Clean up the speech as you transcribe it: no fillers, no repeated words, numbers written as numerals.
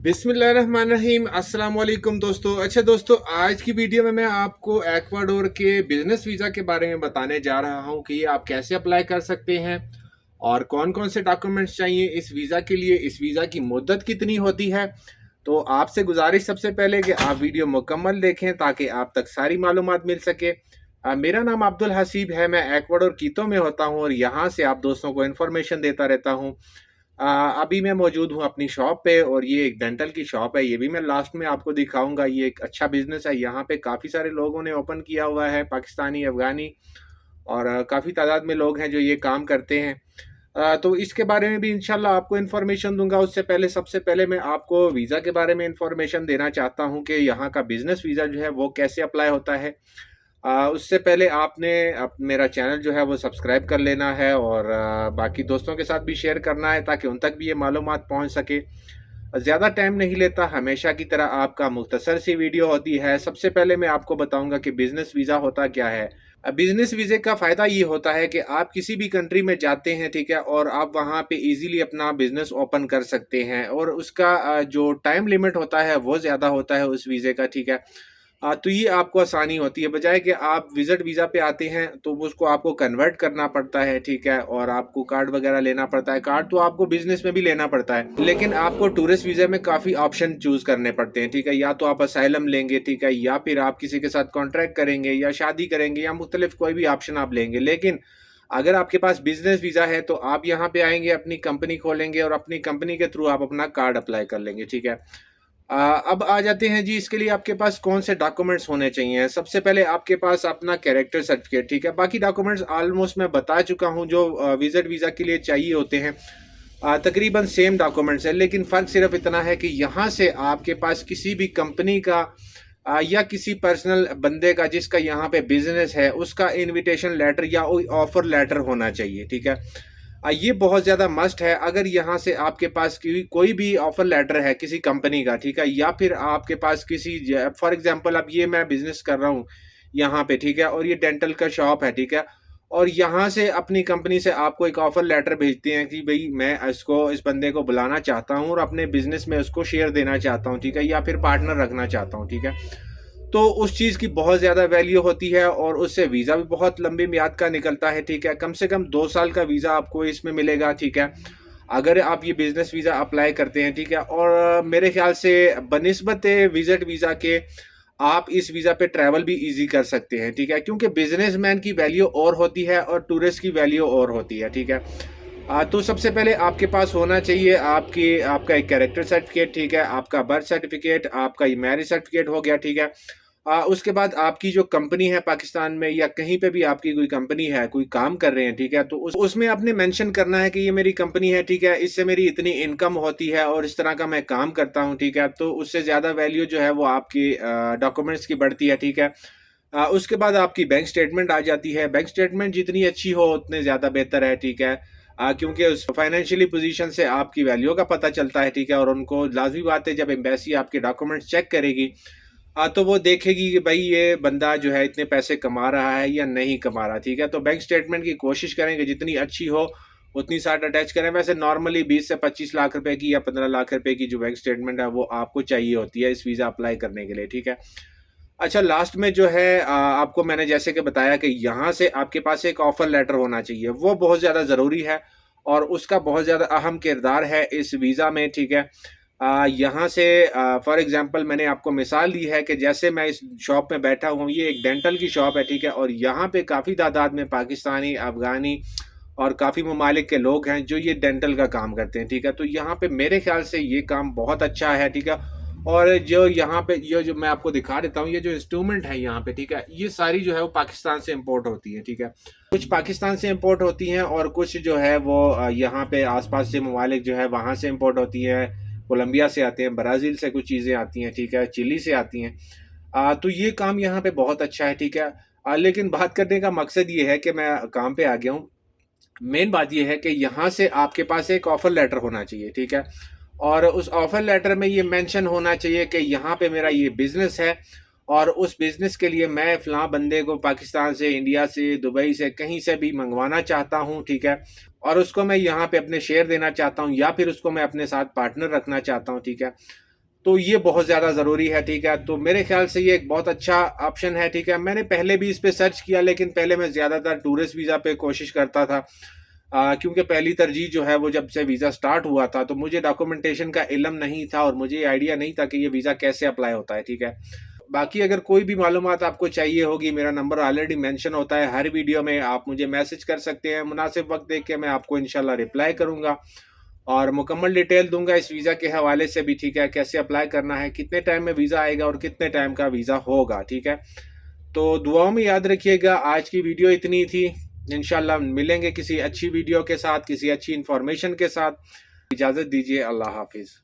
बिस्मिल्लाहिर्रहमानिर्रहीम अस्सलाम वालेकुम दोस्तों। अच्छा दोस्तों, आज की वीडियो में मैं आपको एक्वाडोर के बिजनेस वीज़ा के बारे में बताने जा रहा हूं कि ये आप कैसे अप्लाई कर सकते हैं और कौन कौन से डॉक्यूमेंट्स चाहिए इस वीज़ा के लिए, इस वीज़ा की मुद्दत कितनी होती है। तो आपसे गुजारिश सबसे पहले कि आप वीडियो मुकम्मल देखें ताकि आप तक सारी मालूमात मिल सके। मेरा नाम अब्दुल हसीब है, मैं एक्वाडोर कीतो में होता हूँ और यहाँ से आप दोस्तों को इन्फॉर्मेशन देता रहता हूँ। अभी मैं मौजूद हूँ अपनी शॉप पे और ये एक डेंटल की शॉप है। ये भी मैं लास्ट में आपको दिखाऊंगा। ये एक अच्छा बिजनेस है। यहाँ पे काफ़ी सारे लोगों ने ओपन किया हुआ है, पाकिस्तानी, अफगानी और काफ़ी तादाद में लोग हैं जो ये काम करते हैं। तो इसके बारे में भी इंशाल्लाह आपको इन्फॉर्मेशन दूंगा। उससे पहले सबसे पहले मैं आपको वीज़ा के बारे में इन्फॉर्मेशन देना चाहता हूँ कि यहाँ का बिजनेस वीज़ा जो है वो कैसे अप्लाई होता है। उससे पहले आपने मेरा चैनल जो है वो सब्सक्राइब कर लेना है और बाकी दोस्तों के साथ भी शेयर करना है ताकि उन तक भी ये मालूमात पहुंच सके। ज़्यादा टाइम नहीं लेता, हमेशा की तरह आपका मुख्तसर सी वीडियो होती है। सबसे पहले मैं आपको बताऊंगा कि बिज़नेस वीज़ा होता क्या है। बिज़नेस वीज़े का फ़ायदा ये होता है कि आप किसी भी कंट्री में जाते हैं, ठीक है, और आप वहाँ पे इजीली अपना बिज़नेस ओपन कर सकते हैं और उसका जो टाइम लिमिट होता है वो ज़्यादा होता है उस वीज़े का, ठीक है। तो ये आपको आसानी होती है, बजाय कि आप विजिट वीज़ा पे आते हैं तो उसको आपको कन्वर्ट करना पड़ता है, ठीक है, और आपको कार्ड वगैरह लेना पड़ता है। कार्ड तो आपको बिजनेस में भी लेना पड़ता है, लेकिन आपको टूरिस्ट वीज़ा में काफ़ी ऑप्शन चूज़ करने पड़ते हैं, ठीक है। या तो आप असाइलम लेंगे, ठीक है, या फिर आप किसी के साथ कॉन्ट्रैक्ट करेंगे या शादी करेंगे या मुख्तलिफ कोई भी ऑप्शन आप लेंगे। लेकिन अगर आपके पास बिजनेस वीज़ा है तो आप यहाँ पे आएंगे, अपनी कंपनी खोलेंगे और अपनी कंपनी के थ्रू आप अपना कार्ड अप्लाई कर लेंगे, ठीक है। अब आ जाते हैं जी, इसके लिए आपके पास कौन से डॉक्यूमेंट्स होने चाहिए। सबसे पहले आपके पास अपना कैरेक्टर सर्टिफिकेट, ठीक है। बाकी डॉक्यूमेंट्स ऑलमोस्ट मैं बता चुका हूं जो विजिट वीज़ा के लिए चाहिए होते हैं। तकरीबन सेम डॉक्यूमेंट्स है, लेकिन फ़र्क सिर्फ इतना है कि यहाँ से आपके पास किसी भी कंपनी का या किसी पर्सनल बंदे का जिसका यहाँ पे बिजनेस है उसका इनविटेशन लेटर या ऑफर लेटर होना चाहिए, ठीक है। ये बहुत ज़्यादा मस्ट है। अगर यहाँ से आपके पास कोई भी ऑफर लेटर है किसी कंपनी का, ठीक है, या फिर आपके पास किसी, फॉर एग्जांपल अब ये मैं बिजनेस कर रहा हूँ यहाँ पे, ठीक है, और ये डेंटल का शॉप है, ठीक है, और यहाँ से अपनी कंपनी से आपको एक ऑफर लेटर भेजते हैं कि भाई मैं इसको, इस बंदे को बुलाना चाहता हूँ और अपने बिजनेस में उसको शेयर देना चाहता हूँ, ठीक है, या फिर पार्टनर रखना चाहता हूँ, ठीक है। तो उस चीज़ की बहुत ज़्यादा वैल्यू होती है और उससे वीज़ा भी बहुत लंबी मियाद का निकलता है, ठीक है। कम से कम 2 साल का वीज़ा आपको इसमें मिलेगा, ठीक है, अगर आप ये बिजनेस वीज़ा अप्लाई करते हैं, ठीक है। और मेरे ख्याल से बनिस्बत विजिट वीज़ा के आप इस वीज़ा पे ट्रैवल भी इजी कर सकते हैं, ठीक है, क्योंकि बिजनेसमैन की वैल्यू और होती है और टूरिस्ट की वैल्यू और होती है, ठीक है। तो सबसे पहले आपके पास होना चाहिए आपका एक कैरेक्टर सर्टिफिकेट, ठीक है, आपका बर्थ सर्टिफिकेट, आपका मैरिज सर्टिफिकेट हो गया, ठीक है। उसके बाद आपकी जो कंपनी है पाकिस्तान में या कहीं पे भी आपकी कोई कंपनी है, कोई काम कर रहे हैं, ठीक है, तो उसमें आपने मेंशन करना है कि ये मेरी कंपनी है, ठीक है, इससे मेरी इतनी इनकम होती है और इस तरह का मैं काम करता हूँ, ठीक है। तो उससे ज़्यादा वैल्यू जो है वो आपकी डॉक्यूमेंट्स की बढ़ती है, ठीक है। उसके बाद आपकी बैंक स्टेटमेंट आ जाती है। बैंक स्टेटमेंट जितनी अच्छी हो उतने ज़्यादा बेहतर है, ठीक है, क्योंकि उस फाइनेंशियली पोजीशन से आपकी वैल्यू का पता चलता है, ठीक है, और उनको लाजमी बात है जब एम्बेसी आपके डॉक्यूमेंट्स चेक करेगी तो वो देखेगी कि भाई ये बंदा जो है इतने पैसे कमा रहा है या नहीं कमा रहा, ठीक है। तो बैंक स्टेटमेंट की कोशिश करेंगे जितनी अच्छी हो उतनी साथ अटैच करें। वैसे नॉर्मली 20 से 25 लाख रुपए की या 15 लाख रुपए की जो बैंक स्टेटमेंट है वो आपको चाहिए होती है इस वीज़ा अप्लाई करने के लिए, ठीक है। अच्छा, लास्ट में जो है आपको मैंने जैसे कि बताया कि यहाँ से आपके पास एक ऑफर लेटर होना चाहिए, वो बहुत ज़्यादा ज़रूरी है और उसका बहुत ज़्यादा अहम किरदार है इस वीज़ा में, ठीक है। यहाँ से फॉर एग्जांपल मैंने आपको मिसाल दी है कि जैसे मैं इस शॉप में बैठा हूँ, ये एक डेंटल की शॉप है, ठीक है, और यहाँ पे काफ़ी तादाद में पाकिस्तानी, अफ़गानी और काफ़ी ममालिक के लोग हैं जो ये डेंटल का काम करते हैं, ठीक है। तो यहाँ पे मेरे ख्याल से ये काम बहुत अच्छा है, ठीक है। और जो यहाँ पे ये जो मैं आपको दिखा देता हूँ, ये जो इंस्ट्रूमेंट है यहाँ पे, ठीक है, ये सारी जो है वो पाकिस्तान से इम्पोर्ट होती है, ठीक है। कुछ पाकिस्तान से इम्पोर्ट होती हैं और कुछ जो है वो यहाँ पे आसपास के ममालिक जो है वहाँ से इम्पोर्ट होती है। कोलंबिया से आते हैं, ब्राज़ील से कुछ चीज़ें आती हैं, ठीक है, चिली से आती हैं। तो ये काम यहाँ पे बहुत अच्छा है, ठीक है। लेकिन बात करने का मकसद ये है कि मैं काम पे आ गया हूँ। मेन बात ये है कि यहाँ से आपके पास एक ऑफर लेटर होना चाहिए, ठीक है, और उस ऑफर लेटर में ये मेंशन होना चाहिए कि यहाँ पे मेरा ये बिजनेस है और उस बिजनेस के लिए मैं फ़लाँ बंदे को पाकिस्तान से, इंडिया से, दुबई से, कहीं से भी मंगवाना चाहता हूँ, ठीक है, और उसको मैं यहाँ पे अपने शेयर देना चाहता हूँ या फिर उसको मैं अपने साथ पार्टनर रखना चाहता हूँ, ठीक है। तो ये बहुत ज़्यादा ज़रूरी है, ठीक है। तो मेरे ख्याल से ये एक बहुत अच्छा ऑप्शन है, ठीक है। मैंने पहले भी इस पे सर्च किया, लेकिन पहले मैं ज़्यादातर टूरिस्ट वीज़ा पे कोशिश करता था, क्योंकि पहली तरजीह जो है वो जब से वीज़ा स्टार्ट हुआ था, तो मुझे डॉक्यूमेंटेशन का इल्म नहीं था और मुझे आइडिया नहीं था कि ये वीज़ा कैसे अप्लाई होता है, ठीक है। बाकी अगर कोई भी मालूमात आपको चाहिए होगी, मेरा नंबर ऑलरेडी मेंशन होता है हर वीडियो में, आप मुझे मैसेज कर सकते हैं। मुनासिब वक्त देख के मैं आपको इंशाल्लाह रिप्लाई करूँगा और मुकम्मल डिटेल दूंगा इस वीज़ा के हवाले से भी, ठीक है। कैसे अप्लाई करना है, कितने टाइम में वीज़ा आएगा और कितने टाइम का वीज़ा होगा, ठीक है। तो दुआओं में याद रखिएगा। आज की वीडियो इतनी थी। इंशाल्लाह मिलेंगे किसी अच्छी वीडियो के साथ, किसी अच्छी इंफॉर्मेशन के साथ। इजाज़त दीजिए। अल्लाह हाफिज़।